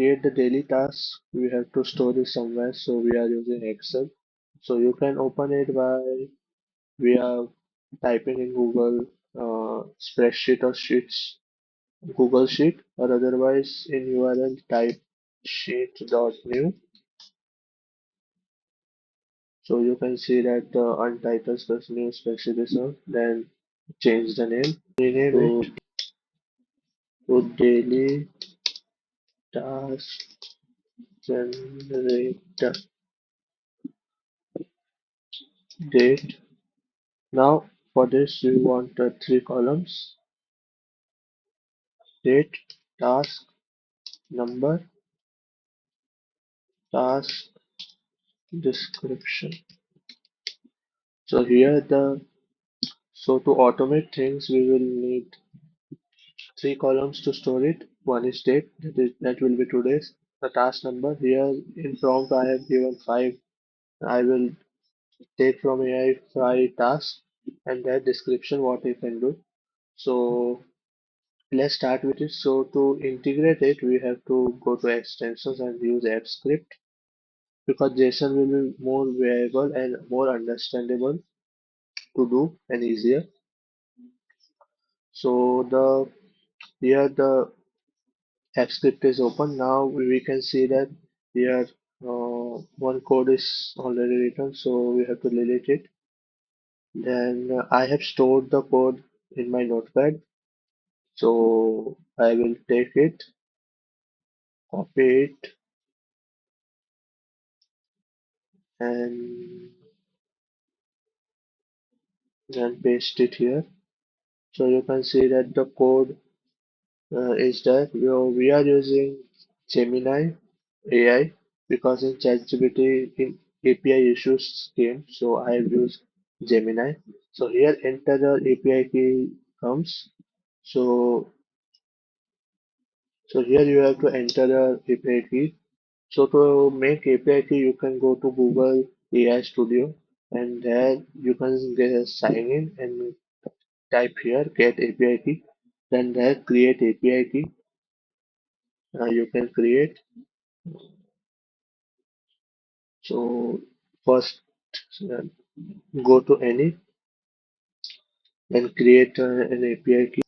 create the daily task, we have to store it somewhere. So we are using Excel. So you can open it by via typing in Google spreadsheet or sheets, Google Sheet, or otherwise in URL type sheet.new. So you can see that the untitled plus new spreadsheet is on. Then change the name, rename it to daily task generator date. Now for this we want three columns: date, task, number, task description. So here to automate things we will need three columns to store it. One is date, that will be today's. The task number here in prompt I have given five. I will take from AI five tasks and that description what you can do. So let's start with it. So to integrate it, we have to go to extensions and use Apps Script because JSON will be more variable and more understandable to do and easier. So here the Apps Script is open. Now we can see that here one code is already written, so we have to delete it. Then I have stored the code in my notepad, so I will take it, copy it, and then paste it here. So you can see that the code is that we are using Gemini AI because in ChatGPT in API issues came, so I have used Gemini. So here enter the API key comes. So here you have to enter the API key. So to make API key, you can go to Google AI Studio and there you can get a sign in and type here get API key. Then there create API key. You can create. So first uh, go to any and create an API key.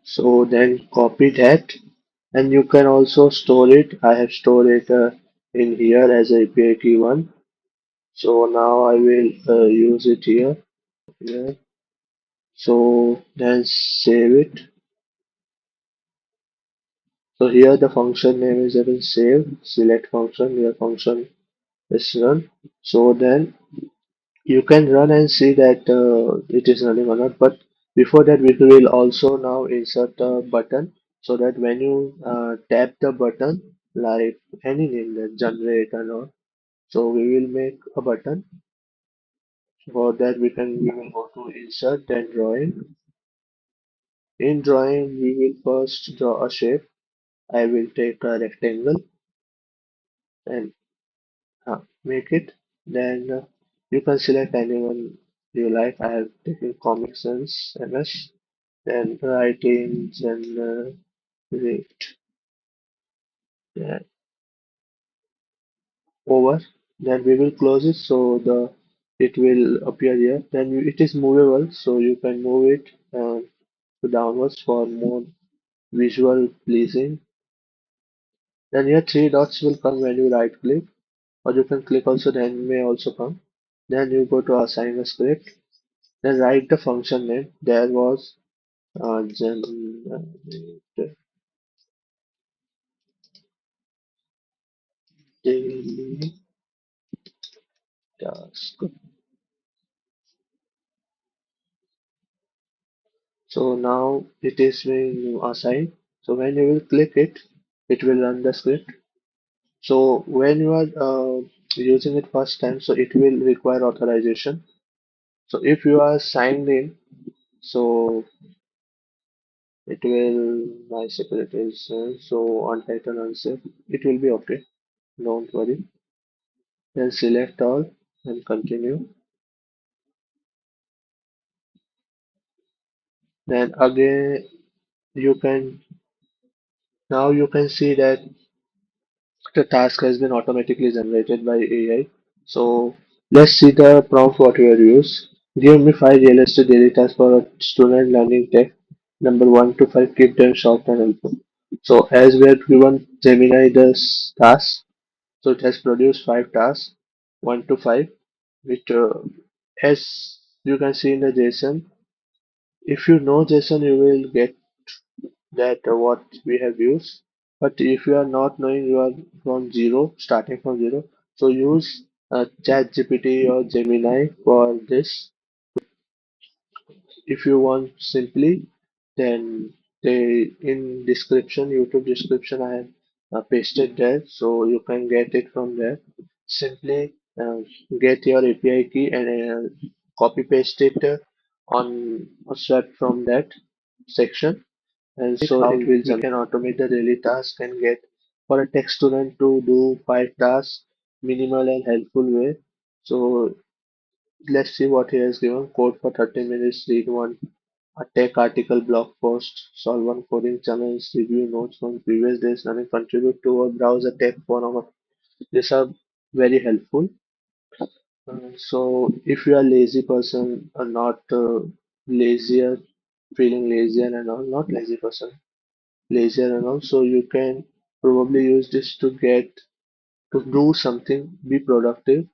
So then copy that and you can also store it. I have stored it in here as API key one. So now I will use it here. Here. So then save it. So here the function name is even save. Select function. Your function is run. So then you can run and see that it is running or not. But before that, we will also now insert a button so that when you tap the button, like any name, that generate or not. So we will make a button. For that, we will go to insert then drawing. In drawing, we will first draw a shape. I will take a rectangle and make it. Then you can select anyone you like. I have taken Comic Sans MS. Then writings and rate yeah, over. Then we will close it so the it will appear here. Then it is movable, so you can move it to downwards for more visual pleasing. Then here three dots will come when you right click, or you can click also. Then may also come. Then you go to assign a script. Then write the function name. There was generate daily task. So now it is being assigned. So when you will click it, it will run the script. So when you are using it first time, so it will require authorization. So if you are signed in, so it will my security is so untitled unsafe. It will be okay. Don't worry. Then select all and continue. Then again you can Now you can see that the task has been automatically generated by AI. So let's see the prompt what we are used. Give me five realistic daily tasks for a student learning tech. Number 1 to 5, keep them short and helpful. So as we have given Gemini the task, so it has produced five tasks, 1 to 5, which as you can see in the JSON. If you know JSON, you will get that what we have used. But if you are not knowing, you are from zero, starting from zero. So use ChatGPT or Gemini for this. If you want simply, then they in description, YouTube description, I have pasted there, so you can get it from there. Simply get your API key and copy paste it on a swipe from that section, and so how it will we can automate the daily task and get for a tech student to do five tasks minimal and helpful way. So let's see what he has given. Code for 30 minutes, read one a tech article, blog post, solve one coding challenge, review notes from previous days, and contribute to a browser tech forum. These are very helpful. So if you are lazy person or not lazier, feeling lazier and all, not lazy person, lazier and all, so you can probably use this to get to do something, be productive.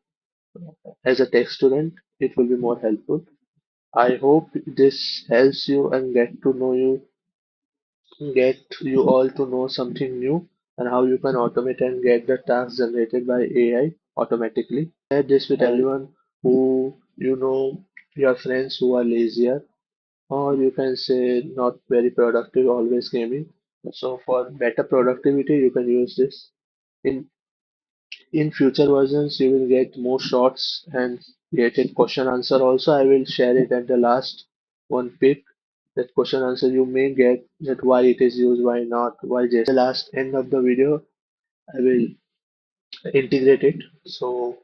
As a tech student, it will be more helpful. I hope this helps you and get you all to know something new and how you can automate and get the tasks generated by AI automatically. Share this with everyone who you know, your friends who are lazier, or you can say not very productive, always gaming. So for better productivity, you can use this. In in future versions, you will get more shots and created question answer. Also, I will share it at the last one pick. That question answer you may get that why it is used, why not, why just the last end of the video. I will integrate it. So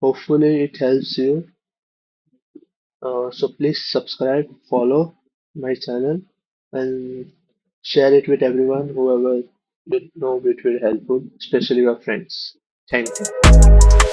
hopefully it helps you. So please subscribe, follow my channel, and share it with everyone, whoever you know it will helpful, especially your friends. Thank you.